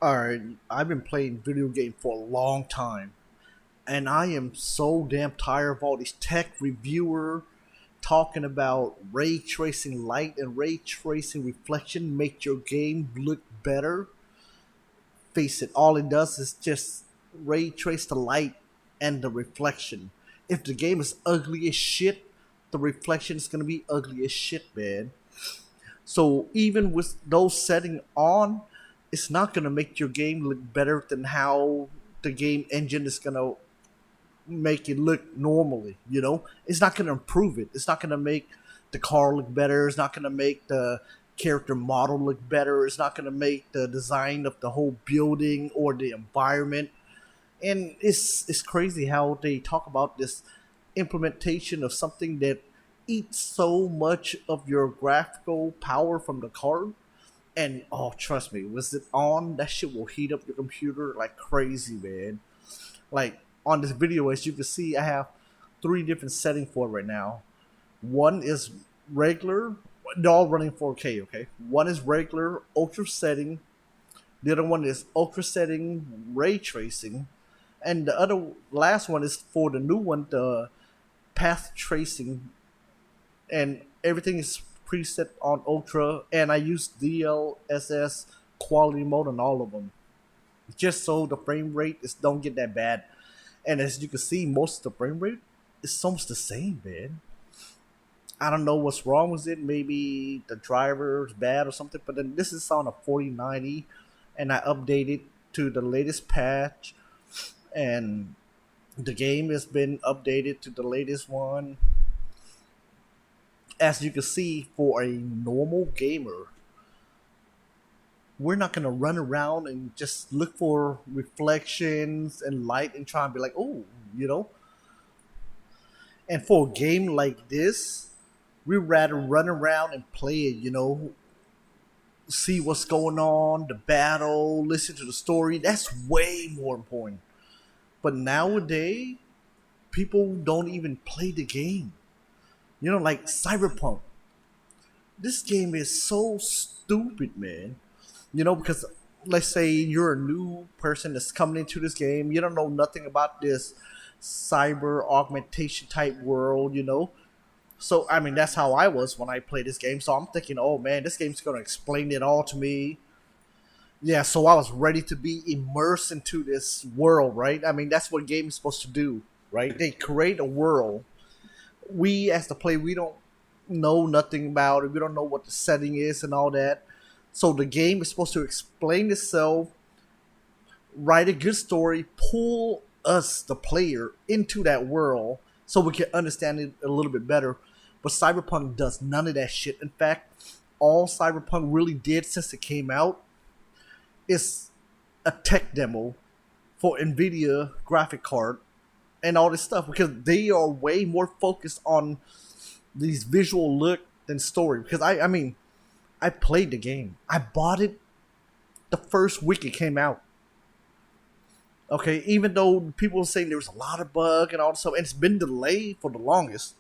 Alright, I've been playing video games for a long time, and I am so damn tired of all these tech reviewer talking about ray tracing light and ray tracing reflection make your game look better. Face it, all it does is just ray trace the light and the reflection. If the game is ugly as shit, the reflection is gonna be ugly as shit, man. So even with those setting on, it's not gonna make your game look better than how the game engine is gonna make it look normally. It's not gonna improve it. It's not gonna make the car look better. It's not gonna make the character model look better. It's not gonna make the design of the whole building or the environment. And it's crazy how they talk about this implementation of something that eats so much of your graphical power from the card. And oh, trust me, was it on? That shit will heat up your computer like crazy, man. Like on this video, as you can see, I have three different settings for it right now. One is regular, they're all running 4K, okay? One is regular, ultra setting. The other one is ultra setting, ray tracing. And the other last one is for the new one, the path tracing. And everything is preset on ultra. And I use DLSS quality mode on all of them, just so the frame rate is don't get that bad. And as you can see, most of the frame rate is almost the same, man. I don't know what's wrong with it. Maybe the driver is bad or something. But then this is on a 4090, and I updated to the latest patch, and the game has been updated to the latest one. As you can see, for a normal gamer, we're not gonna run around and just look for reflections and light and try and be like, oh, you know. And for a game like this, we rather run around and play it, see what's going on, the battle, listen to the story. That's way more important. But nowadays, people don't even play the game. Like Cyberpunk. This game is so stupid, man. Because let's say you're a new person that's coming into this game, you don't know nothing about this cyber augmentation type world. So I mean, that's how I was when I played this game. So I'm thinking, oh man, this game's gonna explain it all to me. Yeah, so I was ready to be immersed into this world, right? I mean, that's what a game is supposed to do, right? They create a world. We as the player, we don't know nothing about it. We don't know what the setting is and all that. So the game is supposed to explain itself, write a good story, pull us, the player, into that world so we can understand it a little bit better. But Cyberpunk does none of that shit. In fact, all Cyberpunk really did since it came out is a tech demo for NVIDIA graphic card and all this stuff, because they are way more focused on these visual look than story. Because I mean, I played the game. I bought it the first week it came out. Okay, even though people were saying there was a lot of bug and all this stuff, and it's been delayed for the longest.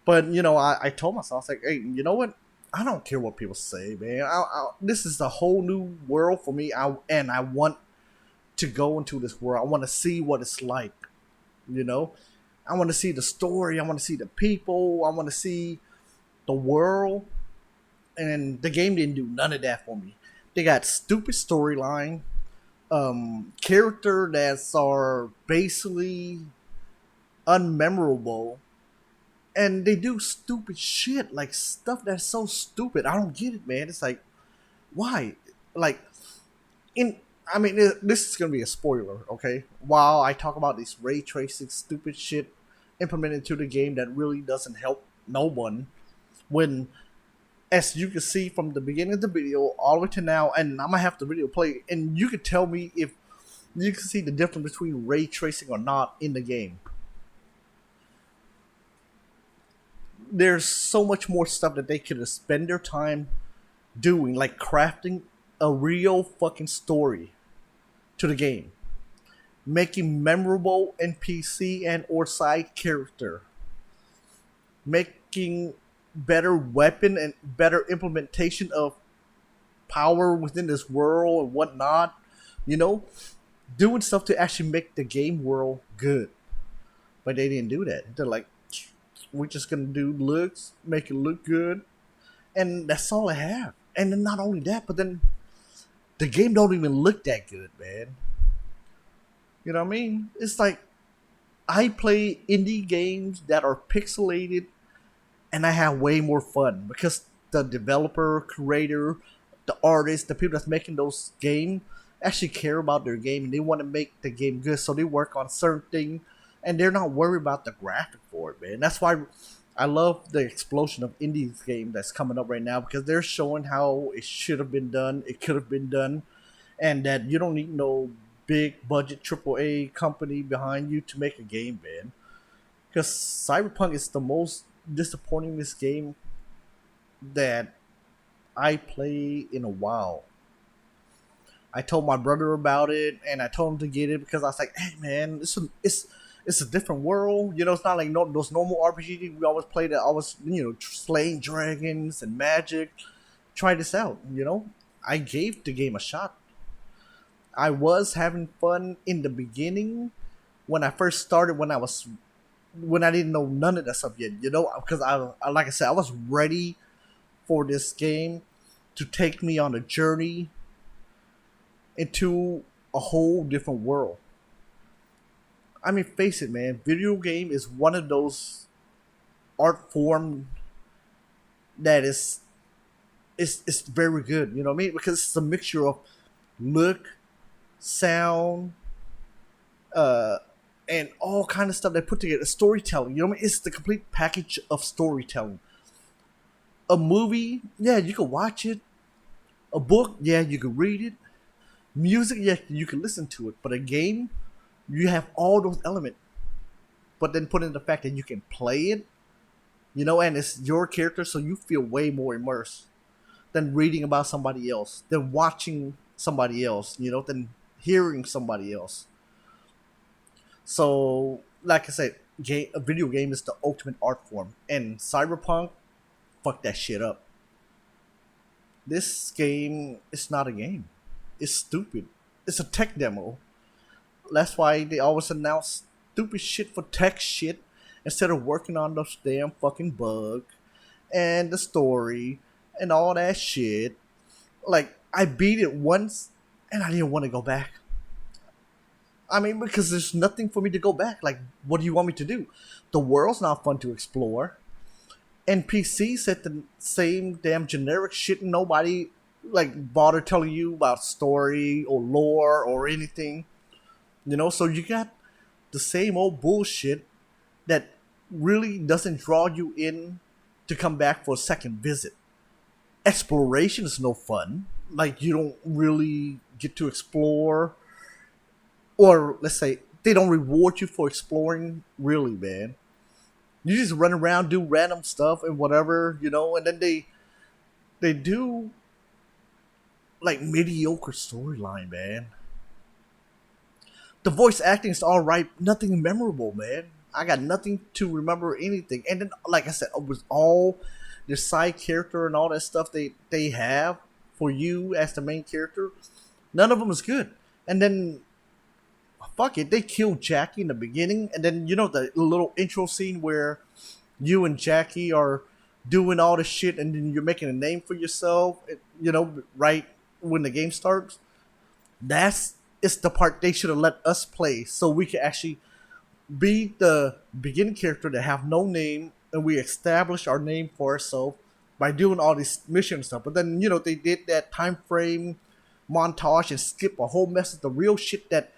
But I told myself, I was like, hey, you know what? I don't care what people say, man. This is a whole new world for me. I want to go into this world. I want to see what it's like. I want to see the story. I want to see the people. I want to see the world. And the game didn't do none of that for me. They got stupid storyline, character that are basically unmemorable, and they do stupid shit, like stuff that's so stupid. I don't get it, man. It's like, why? Like, I mean, this is gonna be a spoiler, okay? While I talk about this ray tracing stupid shit implemented into the game that really doesn't help no one, when, as you can see from the beginning of the video all the way to now, and I'm gonna have the video play, and you can tell me if you can see the difference between ray tracing or not in the game. There's so much more stuff that they could spend their time doing, like crafting a real fucking story to the game, making memorable NPC and or side character, making better weapon and better implementation of power within this world and whatnot. You know, doing stuff to actually make the game world good. But they didn't do that. They're like, we're just gonna do looks, make it look good, and that's all I have. And then not only that, but then the game don't even look that good, man. You know what I mean? It's like I play indie games that are pixelated and I have way more fun because the developer, creator, the artist, the people that's making those games actually care about their game and they want to make the game good. So they work on certain things and they're not worried about the graphic for it, man. That's why I love the explosion of indie game that's coming up right now because they're showing how it should have been done, it could have been done, and that you don't need no big budget AAA company behind you to make a game, man. Because Cyberpunk is the most disappointingest game that I play in a while. I told my brother about it, and I told him to get it because I was like, "Hey, man, it's a different world. You know, it's not like those normal RPGs we always play that always slaying dragons and magic. Try this out. You know, I gave the game a shot. I was having fun in the beginning when I first started when I didn't know none of that stuff yet, you know, because I like I said, I was ready for this game to take me on a journey into a whole different world. I mean, face it, man, video game is one of those art form that is very good. You know what I mean? Because it's a mixture of look, sound, uh, and all kind of stuff they put together. Storytelling, you know what I mean? It's the complete package of storytelling. A movie, yeah, you can watch it. A book, yeah, you can read it. Music, yeah, you can listen to it. But a game, you have all those elements. But then put in the fact that you can play it, you know, and it's your character, so you feel way more immersed than reading about somebody else, than watching somebody else, you know, than hearing somebody else. So, like I said, a video game is the ultimate art form, and Cyberpunk fucked that shit up. This game is not a game. It's stupid. It's a tech demo. That's why they always announce stupid shit for tech shit instead of working on those damn fucking bug and the story and all that shit. Like, I beat it once and I didn't want to go back. I mean, because there's nothing for me to go back. Like, what do you want me to do? The world's not fun to explore. NPC said the same damn generic shit. Nobody like bother telling you about story or lore or anything. You know, so you got the same old bullshit that really doesn't draw you in to come back for a second visit. Exploration is no fun. Like, you don't really get to explore, or let's say they don't reward you for exploring. Really, man, you just run around, do random stuff and whatever, you know, and then they do like mediocre storyline, man. The voice acting is all right, nothing memorable, man. I got nothing to remember anything. And then, like I said, it was all the side character and all that stuff they have for you as the main character. None of them is good. And then, fuck it, they killed Jackie in the beginning. And then, you know, the little intro scene where you and Jackie are doing all this shit and then you're making a name for yourself, you know, right when the game starts. That's it's the part they should have let us play so we could actually be the beginning character that have no name and we establish our name for ourselves by doing all these mission stuff. But then, you know, they did that time frame montage and skip a whole mess of the real shit that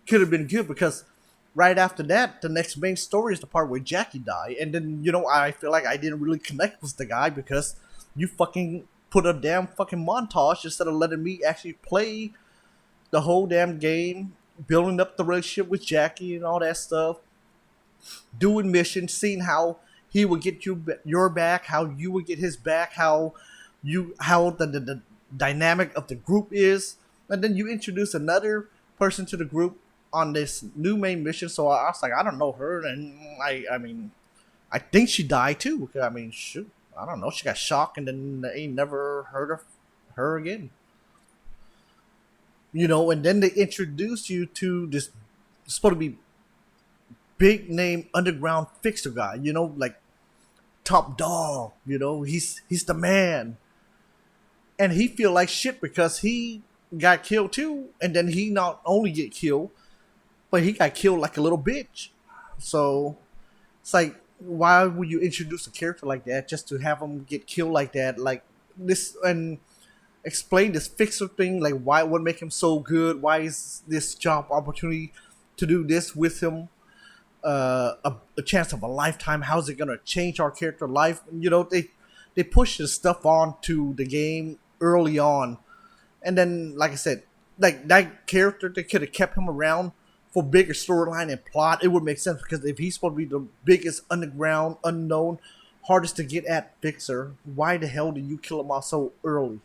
could have been good, because right after that, the next main story is the part where Jackie died. And then, you know, I feel like I didn't really connect with the guy because you fucking put a damn fucking montage instead of letting me actually play the whole damn game, building up the relationship with Jackie and all that stuff, doing missions, seeing how he would get your back, how you would get his back, how the dynamic of the group is, and then you introduce another person to the group on this new main mission. So I was like, I don't know her, and I mean, I think she died too. I mean, shoot, I don't know, she got shocked, and then they ain't never heard of her again. And then they introduce you to this supposed to be big name underground fixer guy, like top dog, he's the man. And he feel like shit because he got killed too, and then he not only get killed, but he got killed like a little bitch. So it's like, why would you introduce a character like that just to have him get killed like that? Like this, and explain this fixer thing, like why would make him so good? Why is this job opportunity to do this with him a chance of a lifetime? How's it gonna change our character life? They push this stuff on to the game early on, and then like I said, like that character, they could have kept him around for bigger storyline and plot. It would make sense because if he's supposed to be the biggest underground unknown hardest to get at fixer, why the hell did you kill him off so early?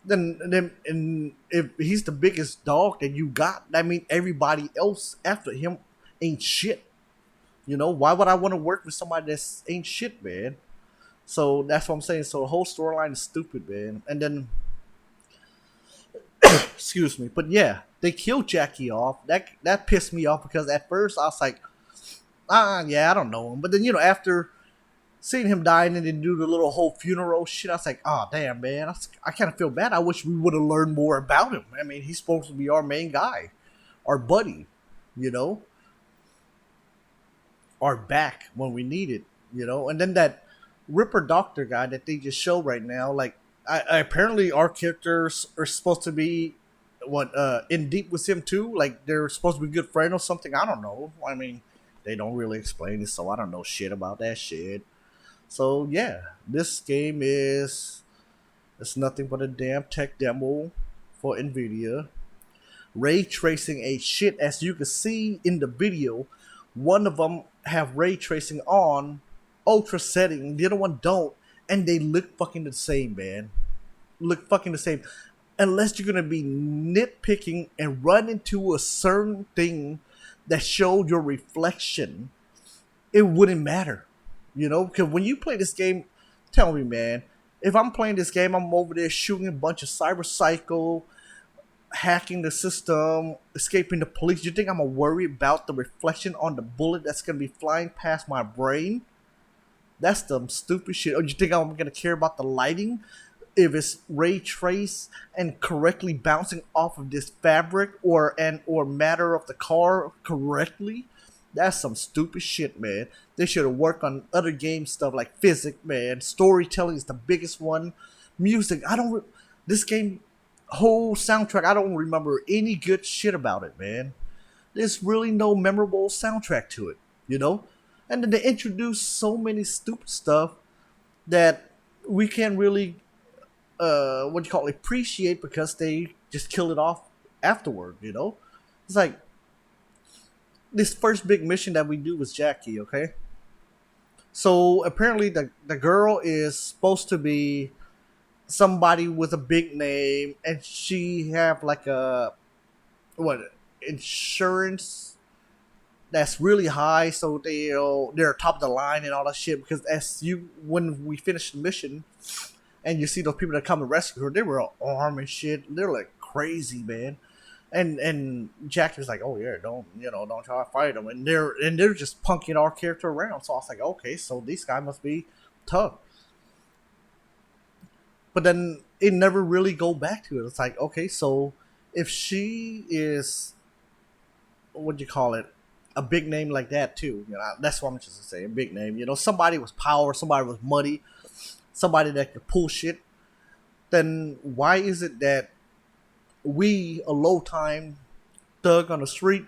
Then and if he's the biggest dog that you got, that means everybody else after him ain't shit. Why would I want to work with somebody that's ain't shit, man? So that's what I'm saying. So the whole storyline is stupid, man. And then, excuse me, but yeah, they killed Jackie off. That pissed me off because at first I was like, yeah, I don't know him. But then after seeing him dying and then do the little whole funeral shit, I was like, oh damn, man, I kind of feel bad. I wish we would have learned more about him. I mean, he's supposed to be our main guy, our buddy, you know, our back when we need it, And then that Ripper Doctor guy that they just show right now, like, apparently our characters are supposed to be in deep with him too. Like they're supposed to be good friend or something. I don't know. I mean, they don't really explain it, so I don't know shit about that shit. So yeah, this game it's nothing but a damn tech demo for Nvidia. Ray tracing a shit, as you can see in the video. One of them have ray tracing on ultra setting, the other one don't, and they look fucking the same, man. Look fucking the same. Unless you're gonna be nitpicking and run into a certain thing that showed your reflection, it wouldn't matter. Because when you play this game, tell me, man, if I'm playing this game, I'm over there shooting a bunch of cyber psycho, hacking the system, escaping the police. You think I'm gonna worry about the reflection on the bullet that's gonna be flying past my brain? That's some stupid shit. Or you think I'm gonna care about the lighting? If it's ray trace and correctly bouncing off of this fabric or matter of the car correctly, that's some stupid shit, man. They should have worked on other game stuff like physics, man. Storytelling is the biggest one. Music, this game whole soundtrack, I don't remember any good shit about it, man. There's really no memorable soundtrack to it. And then they introduce so many stupid stuff that we can't really appreciate because they just kill it off afterward. It's like this first big mission that we do was Jackie. Okay, so apparently the girl is supposed to be somebody with a big name, and she have like a insurance that's really high, so they're top of the line and all that shit. Because when we finish the mission, and you see those people that come to rescue her, they were all armed and shit. They're like crazy, man. And Jack was like, "Oh yeah, don't try to fight them." And they're just punking our character around. So I was like, "Okay, so these guys must be tough." But then it never really go back to it. It's like, okay, so if she is, a big name like that too, that's what I'm just saying, a big name. Somebody with power, somebody with money, somebody that could pull shit. Then why is it that we, a low-time thug on the street,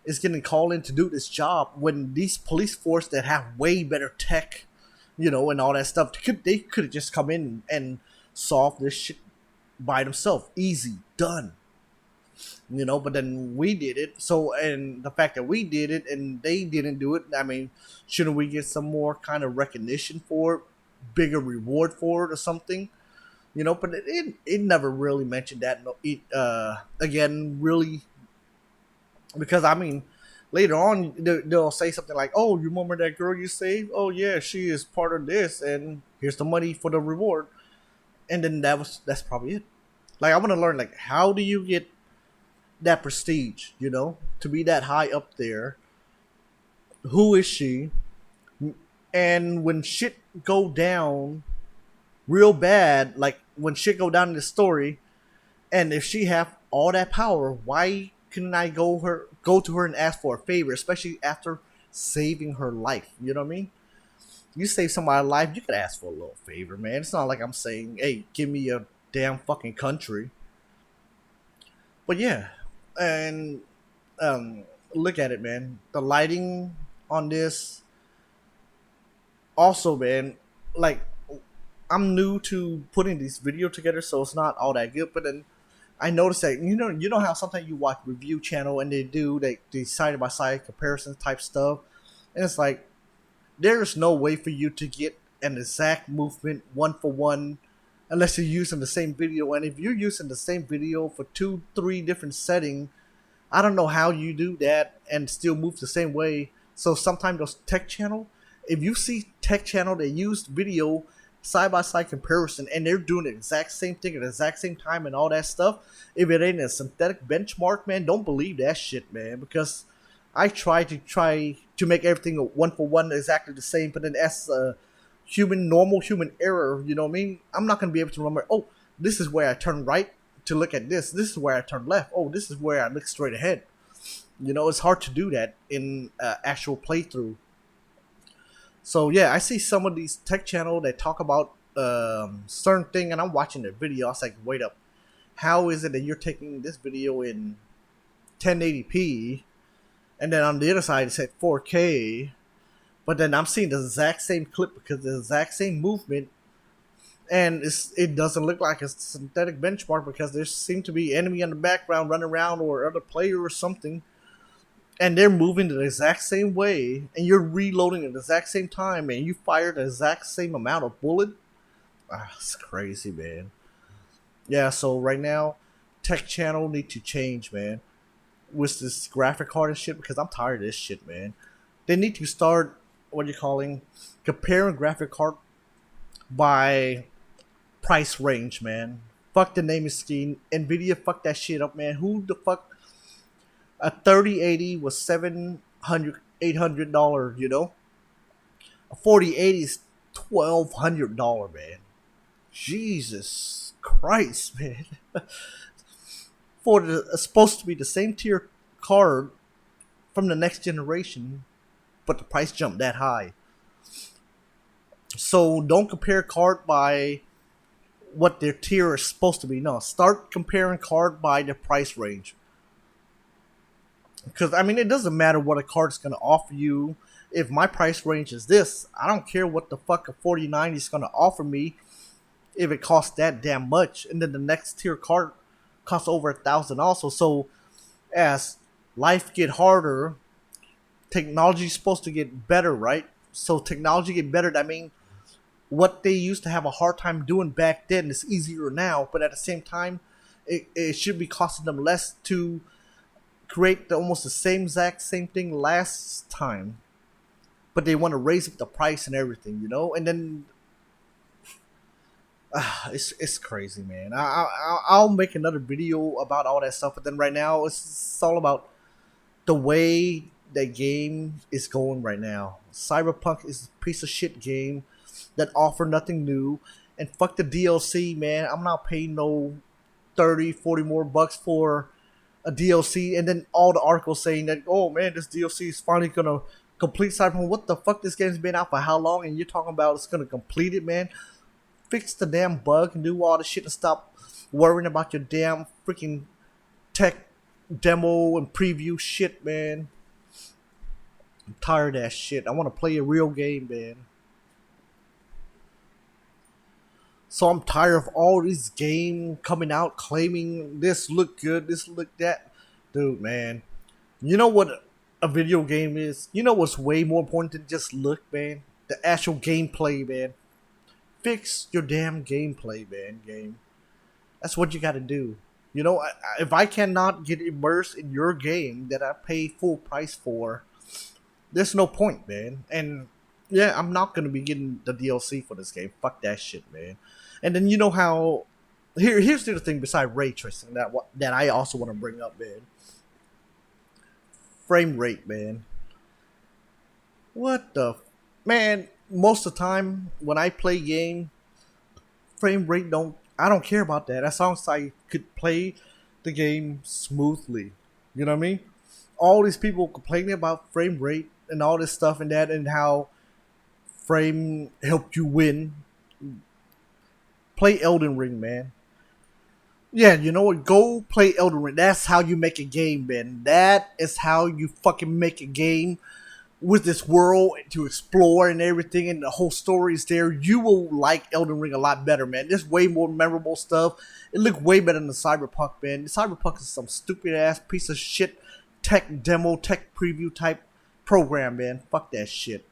is getting called in to do this job when these police force that have way better tech, and all that stuff, they could have just come in and solved this shit by themselves, easy, done. But then we did it. So, and the fact that we did it and they didn't do it, I mean, shouldn't we get some more kind of recognition for it, bigger reward for it or something? But it never really mentioned that. Again, really, because I mean, later on they'll say something like, "Oh, you remember that girl you saved? Oh yeah, she is part of this, and here's the money for the reward." And then that's probably it. Like I want to learn, like, how do you get that prestige? To be that high up there. Who is she? And when shit go down real bad, like when shit go down in the story, and if she have all that power, why couldn't I go to her and ask for a favor, especially after saving her life? You know what I mean? You save somebody's life, you could ask for a little favor, man. It's not like I'm saying, hey, give me a damn fucking country. But yeah, and um, look at it, man. The lighting on this, also, man. Like, I'm new to putting this video together, so it's not all that good. But then I noticed that you know how sometimes you watch review channel and they do they side by side comparison type stuff, and it's like there is no way for you to get an exact movement one for one unless you're using the same video. And if you're using the same video for two, three different settings, I don't know how you do that and still move the same way. So sometimes those tech channel, if you see tech channel, they use video side by side comparison and they're doing the exact same thing at the exact same time and all that stuff. If it ain't a synthetic benchmark, man, don't believe that shit, man. Because I try to make everything one for one exactly the same, but then that's a normal human error. You know what I mean? I'm not gonna be able to remember. Oh, this is where I turn right to look at this. This is where I turn left. Oh, this is where I look straight ahead. It's hard to do that in actual playthrough. So yeah, I see some of these tech channel that talk about certain thing, and I'm watching their video. I was like, wait up, how is it that you're taking this video in 1080p, and then on the other side it said 4K, but then I'm seeing the exact same clip because the exact same movement, and it doesn't look like a synthetic benchmark because there seem to be enemy in the background running around or other player or something, and they're moving the exact same way, and you're reloading at the exact same time, and you fire the exact same amount of bullet. It's crazy, man. Yeah, so right now, tech channel need to change, man, with this graphic card and shit because I'm tired of this shit, man. They need to start what you calling comparing graphic card by price range, man. Fuck the naming scheme. Nvidia fuck that shit up, man. Who the fuck? A 3080 was $700, $800, A 4080 is $1,200, man. Jesus Christ, man. For supposed to be the same tier card from the next generation, but the price jumped that high. So don't compare card by what their tier is supposed to be. No, start comparing card by the price range. Because I mean, it doesn't matter what a card is going to offer you. If my price range is this, I don't care what the fuck a 4090 is going to offer me if it costs that damn much. And then the next tier card costs over $1,000 also. So as life get harder, technology is supposed to get better, right? So technology get better. I mean, what they used to have a hard time doing back then is easier now. But at the same time, it should be costing them less to create almost the exact same thing last time. But they want to raise up the price and everything, and then it's crazy, man. I'll make another video about all that stuff, but then right now it's all about the way the game is going right now. Cyberpunk is a piece of shit game that offer nothing new, and fuck the DLC, man. I'm not paying no 30, 40 more bucks for a DLC, and then all the articles saying that, oh man, this DLC is finally gonna complete Cyberpunk. What the fuck? This game's been out for how long? And you're talking about it's gonna complete it, man? Fix the damn bug and do all the shit and stop worrying about your damn freaking tech demo and preview shit, man. I'm tired of that shit. I want to play a real game, man. So I'm tired of all these games coming out claiming this look good, this look that. Dude, man. You know what a video game is? You know what's way more important than just look, man? The actual gameplay, man. Fix your damn gameplay, man, game. That's what you gotta do. If I cannot get immersed in your game that I pay full price for, there's no point, man. And yeah, I'm not gonna be getting the DLC for this game. Fuck that shit, man. And then you know how Here's the other thing besides ray tracing that I also want to bring up, man. Frame rate, man. What the man? Most of the time when I play game, frame rate don't. I don't care about that. As long as I could play the game smoothly, you know what I mean? All these people complaining about frame rate and all this stuff and that and how frame helped you win. Play Elden Ring, man. Yeah, you know what? Go play Elden Ring. That's how you make a game, man. That is how you fucking make a game with this world to explore and everything, and the whole story is there. You will like Elden Ring a lot better, man. There's way more memorable stuff. It looked way better than the Cyberpunk, man. Cyberpunk is some stupid ass piece of shit tech demo, tech preview type program, man. Fuck that shit.